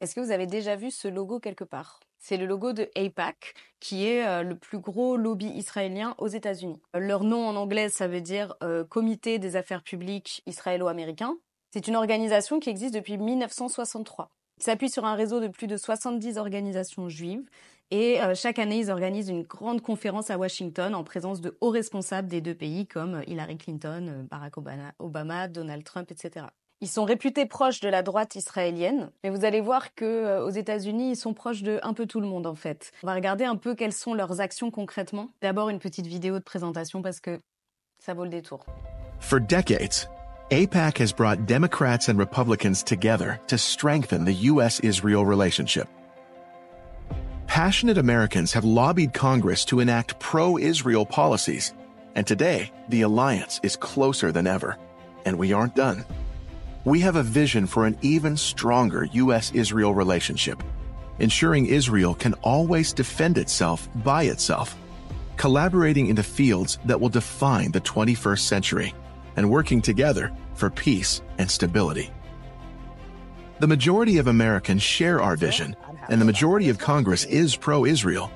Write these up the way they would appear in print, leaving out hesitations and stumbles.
Est-ce que vous avez déjà vu ce logo quelque part? C'est le logo de AIPAC, qui est le plus gros lobby israélien aux États-Unis. Leur nom en anglais, ça veut dire Comité des affaires publiques israélo-américain. C'est une organisation qui existe depuis 1963. Il s'appuie sur un réseau de plus de 70 organisations juives et chaque année, ils organisent une grande conférence à Washington en présence de hauts responsables des deux pays comme Hillary Clinton, Barack Obama, Donald Trump, etc. Ils sont réputés proches de la droite israélienne, mais vous allez voir que aux États-Unis, ils sont proches de un peu tout le monde en fait. On va regarder un peu quelles sont leurs actions concrètement. D'abord une petite vidéo de présentation parce que ça vaut le détour. For decades, AIPAC has brought Democrats and Republicans together to strengthen the U.S.-Israel relationship. Passionate Americans have lobbied Congress to enact pro-Israel policies, and today, the alliance is closer than ever, and we aren't done. We have a vision for an even stronger U.S.-Israel relationship, ensuring Israel can always defend itself by itself, collaborating in the fields that will define the 21st century, and working together for peace and stability. The majority of Americans share our vision, and the majority of Congress is pro-Israel,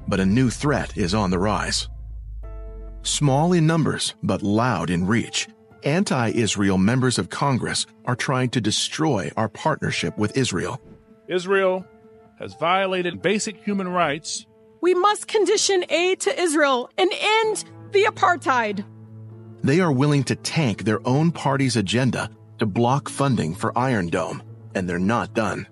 but a new threat is on the rise. Small in numbers, but loud in reach, anti-Israel members of Congress are trying to destroy our partnership with Israel. Israel has violated basic human rights. We must condition aid to Israel and end the apartheid. They are willing to tank their own party's agenda to block funding for Iron Dome, and they're not done.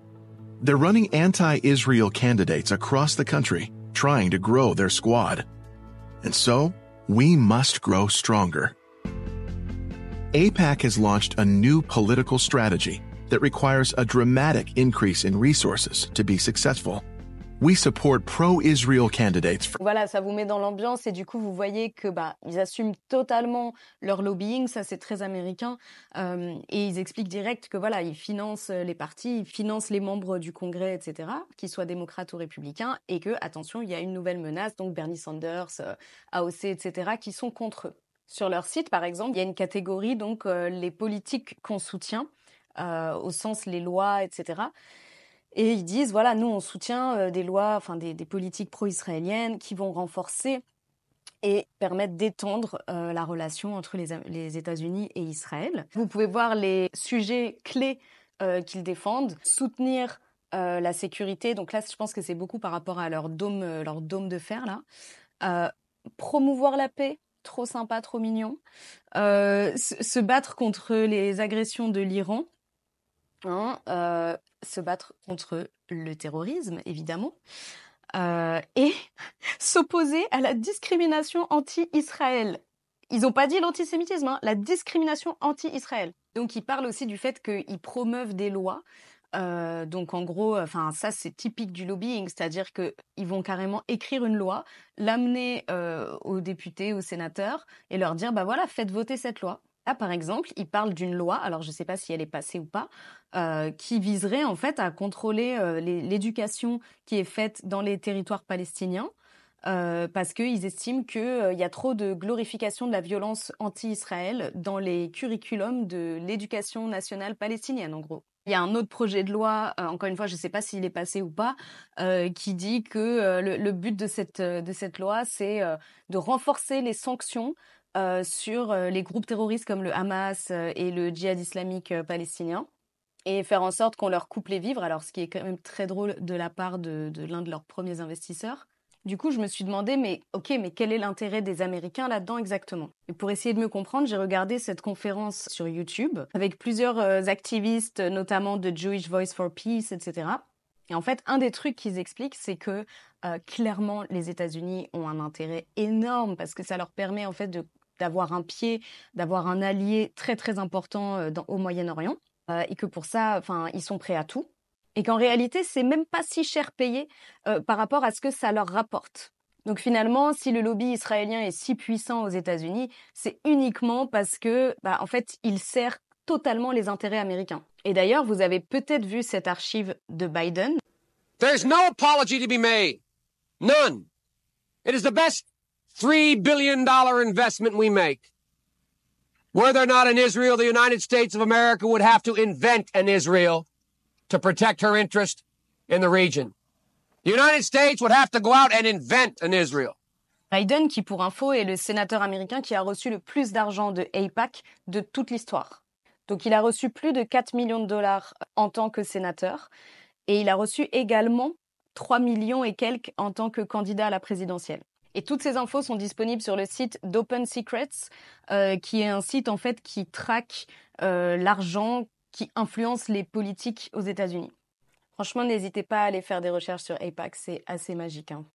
They're running anti-Israel candidates across the country, trying to grow their squad. And so, we must grow stronger. AIPAC has launched a new political strategy that requires a dramatic increase in resources to be successful. We support pro-Israel candidates. Voilà, ça vous met dans l'ambiance et du coup, vous voyez que ils assument totalement leur lobbying, ça c'est très américain, et ils expliquent direct que voilà, ils financent les partis, ils financent les membres du Congrès, etc., qu'ils soient démocrates ou républicains, et que, attention, il y a une nouvelle menace, donc Bernie Sanders, AOC, etc., qui sont contre eux. Sur leur site, par exemple, il y a une catégorie, donc les politiques qu'on soutient, au sens les lois, etc., et ils disent, voilà, nous, on soutient des lois, enfin des politiques pro-israéliennes qui vont renforcer et permettre d'étendre la relation entre les États-Unis et Israël. Vous pouvez voir les sujets clés qu'ils défendent. Soutenir la sécurité, donc là, je pense que c'est beaucoup par rapport à leur dôme de fer, là. Promouvoir la paix, trop sympa, trop mignon. Se battre contre les agressions de l'Iran. Se battre contre le terrorisme, évidemment, et s'opposer à la discrimination anti-Israël. Ils n'ont pas dit l'antisémitisme, la discrimination anti-Israël. Donc, ils parlent aussi du fait qu'ils promeuvent des lois. Donc, en gros, ça, c'est typique du lobbying, c'est-à-dire qu'ils vont carrément écrire une loi, l'amener aux députés, aux sénateurs, et leur dire, voilà, faites voter cette loi. Là, par exemple, il parle d'une loi, alors je ne sais pas si elle est passée ou pas, qui viserait en fait à contrôler l'éducation qui est faite dans les territoires palestiniens, parce qu'ils estiment qu'il y a trop de glorification de la violence anti-Israël dans les curriculums de l'éducation nationale palestinienne, en gros. Il y a un autre projet de loi, encore une fois, je ne sais pas s'il est passé ou pas, qui dit que le but de cette loi, c'est de renforcer les sanctions sur les groupes terroristes comme le Hamas et le djihad islamique palestinien et faire en sorte qu'on leur coupe les vivres, alors ce qui est quand même très drôle de la part de l'un de leurs premiers investisseurs. Du coup, je me suis demandé, mais quel est l'intérêt des Américains là-dedans exactement? Et pour essayer de me comprendre, j'ai regardé cette conférence sur YouTube avec plusieurs activistes, notamment de Jewish Voice for Peace, etc. Et en fait, un des trucs qu'ils expliquent, c'est que clairement, les États-Unis ont un intérêt énorme parce que ça leur permet en fait d'avoir un pied, d'avoir un allié très très important au Moyen-Orient, et que pour ça, ils sont prêts à tout. Et qu'en réalité, c'est même pas si cher payé par rapport à ce que ça leur rapporte. Donc finalement, si le lobby israélien est si puissant aux États-Unis, c'est uniquement parce que, en fait, il sert totalement les intérêts américains. Et d'ailleurs, vous avez peut-être vu cette archive de Biden. There's no apology to be made. None. It is the best $3 billion investment we make. Were there not an Israel, the United States of America would have to invent an Israel. to protect her interest in the region. The United States would have to go out and invent an Israel. Biden, qui pour info est le sénateur américain qui a reçu le plus d'argent de AIPAC de toute l'histoire. Donc il a reçu plus de 4 millions de dollars en tant que sénateur et il a reçu également 3 millions et quelques en tant que candidat à la présidentielle. Et toutes ces infos sont disponibles sur le site d'Open Secrets, qui est un site en fait qui traque l'argent qui influence les politiques aux États-Unis. Franchement, n'hésitez pas à aller faire des recherches sur AIPAC, c'est assez magique, hein.